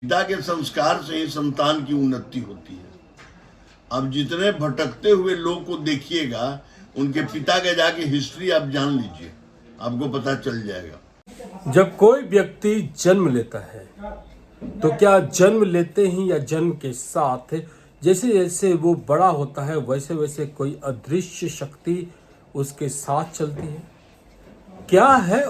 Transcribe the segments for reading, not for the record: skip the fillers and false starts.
पिता के संस्कार से ही संतान की उन्नति होती है। अब जितने भटकते हुए लोग को देखिएगा, उनके पिता के जाके हिस्ट्री आप जान लीजिए, आपको पता चल जाएगा। जब कोई व्यक्ति जन्म लेता है तो क्या जन्म लेते ही या जन्म के साथ जैसे जैसे वो बड़ा होता है वैसे वैसे कोई अदृश्य शक्ति उसके साथ चलती है? क्या है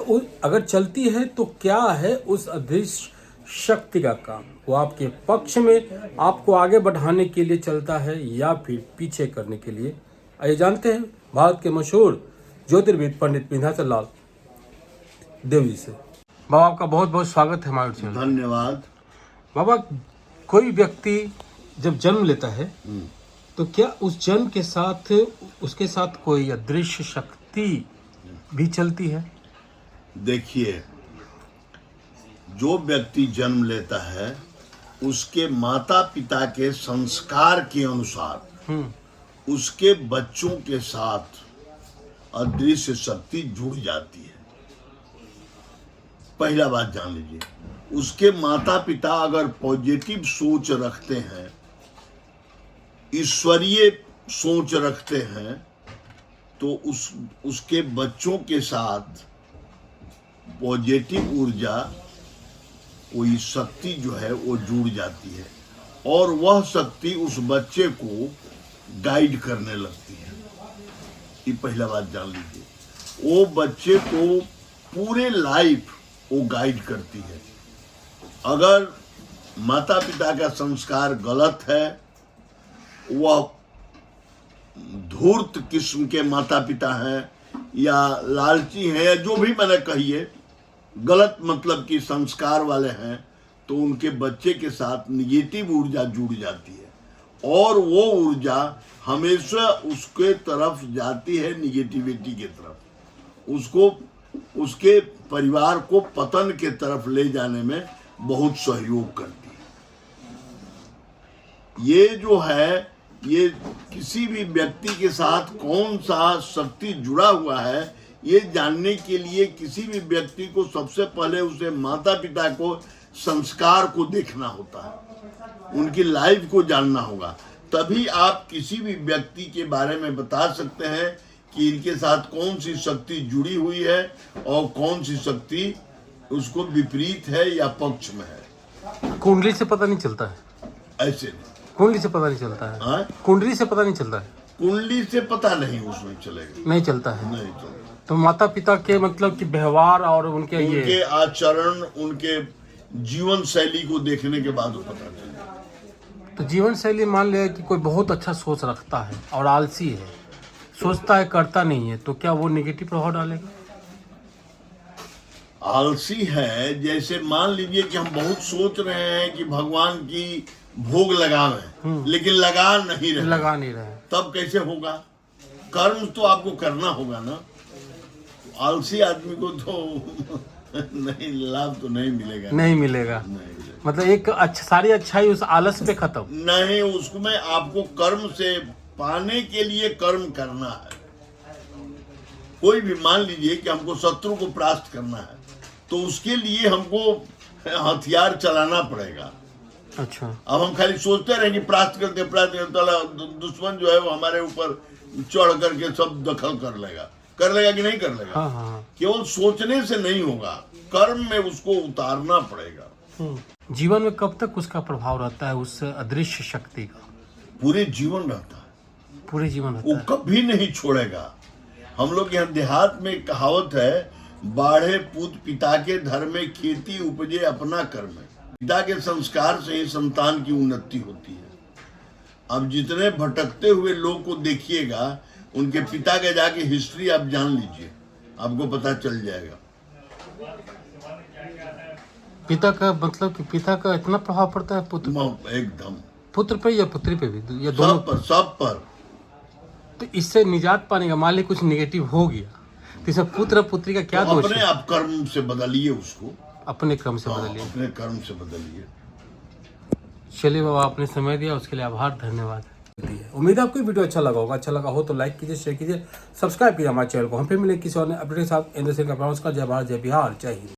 अगर चलती है तो क्या है उस अदृश्य शक्ति का काम? वो आपके पक्ष में आपको आगे बढ़ाने के लिए चलता है या फिर पीछे करने के लिए? आइए जानते हैं भारत के मशहूर ज्योतिर्विद पंडित विंध्याचल लाल देव जी से। बाबा आपका बहुत बहुत स्वागत है हमारे चैनल। धन्यवाद। बाबा, कोई व्यक्ति जब जन्म लेता है तो क्या उस जन्म के साथ उसके साथ कोई अदृश्य शक्ति भी चलती है? देखिए, जो व्यक्ति जन्म लेता है उसके माता पिता के संस्कार के अनुसार उसके बच्चों के साथ अदृश्य शक्ति जुड़ जाती है। पहला बात जान लीजिए, उसके माता पिता अगर पॉजिटिव सोच रखते हैं, ईश्वरीय सोच रखते हैं, तो उसके बच्चों के साथ पॉजिटिव ऊर्जा, कोई शक्ति जो है वो जुड़ जाती है और वह शक्ति उस बच्चे को गाइड करने लगती है। ये पहला बात जान लीजिए, वो बच्चे को पूरे लाइफ वो गाइड करती है। अगर माता पिता का संस्कार गलत है, वह धूर्त किस्म के माता पिता हैं या लालची हैं या जो भी मैंने कहिए, गलत मतलब कि संस्कार वाले हैं, तो उनके बच्चे के साथ निगेटिव ऊर्जा जुड़ जाती है और वो ऊर्जा हमेशा उसके तरफ जाती है, निगेटिविटी के तरफ। उसको उसके परिवार को पतन के तरफ ले जाने में बहुत सहयोग करती है। ये जो है, ये किसी भी व्यक्ति के साथ कौन सा शक्ति जुड़ा हुआ है, ये जानने के लिए किसी भी व्यक्ति को सबसे पहले उसे माता पिता को संस्कार को देखना होता है, उनकी लाइफ को जानना होगा। तभी आप किसी भी व्यक्ति के बारे में बता सकते हैं कि इनके साथ कौन सी शक्ति जुड़ी हुई है और कौन सी शक्ति उसको विपरीत है या पक्ष में है। कुंडली से पता नहीं चलता है? ऐसे नहीं, कुंडली से पता नहीं चलता है। हाँ? कुंडली से पता नहीं चलता है? कुंडली से पता नहीं उसमें चलेगा, नहीं चलता है। नहीं चलेगा। तो माता पिता के मतलब कि व्यवहार और उनके आचरण, उनके जीवन शैली को देखने के बाद वो पता चलेगा। तो जीवन शैली मान लिया कि कोई बहुत अच्छा सोच रखता है और आलसी है, सोचता है करता नहीं है, तो क्या वो नेगेटिव प्रभाव डालेगा? आलसी है, जैसे मान लीजिए कि हम बहुत सोच रहे हैं कि भगवान की भोग लगावें, लेकिन लगा नहीं रहे, तब कैसे होगा? कर्म तो आपको करना होगा ना। आलसी आदमी को तो नहीं, लाभ तो नहीं मिलेगा। नहीं मिलेगा। मतलब एक सारी अच्छाई उस आलस पे खत्म नहीं, उसमें आपको कर्म से पाने के लिए कर्म करना है। कोई भी मान लीजिए कि हमको शत्रु को परास्त करना है, तो उसके लिए हमको हथियार चलाना पड़ेगा। अच्छा, अब हम खाली सोचते रहे कि परास्त करते दुश्मन जो है वो हमारे ऊपर चढ़ करके सब दखल कर लेगा कि नहीं कर लेगा? हाँ। केवल सोचने से नहीं होगा, कर्म में उसको उतारना पड़ेगा। जीवन में कब तक उसका प्रभाव रहता है उस अदृश्य शक्ति का? पूरे जीवन रहता है, पूरे जीवन रहता वो है। कभी नहीं छोड़ेगा। हम लोग यहाँ देहात में कहावत है, बाढ़े पूत पिता के धर में, खेती उपजे अपना कर्म। पिता के संस्कार से ही संतान की उन्नति होती है। अब जितने भटकते हुए लोग को देखिएगा, उनके पिता के जाके हिस्ट्री आप जान लीजिए, आपको पता चल जाएगा। पिता का मतलब कि पिता का इतना प्रभाव पड़ता है पुत्र? एकदम, पुत्र पे या पुत्री पे भी, या दोनों? सब पर। तो इससे निजात पाने का, मान ली कुछ निगेटिव हो गया, तो इसमें पुत्र पुत्री का क्या दोष है? अपने आप कर्म से बदलिए उसको, अपने क्रम से बदलिए। अपने कर्म से बदलिए। चलिए बाबा, आपने समय दिया उसके लिए आभार, धन्यवाद। उम्मीद है आपको वीडियो अच्छा लगा होगा। अच्छा लगा हो तो लाइक कीजिए, शेयर कीजिए, सब्सक्राइब कीजिए हमारे चैनल को। हम फिर मिले किसी और अपडेट के साथ। जय भारत, जय बिहार, जय हिंद।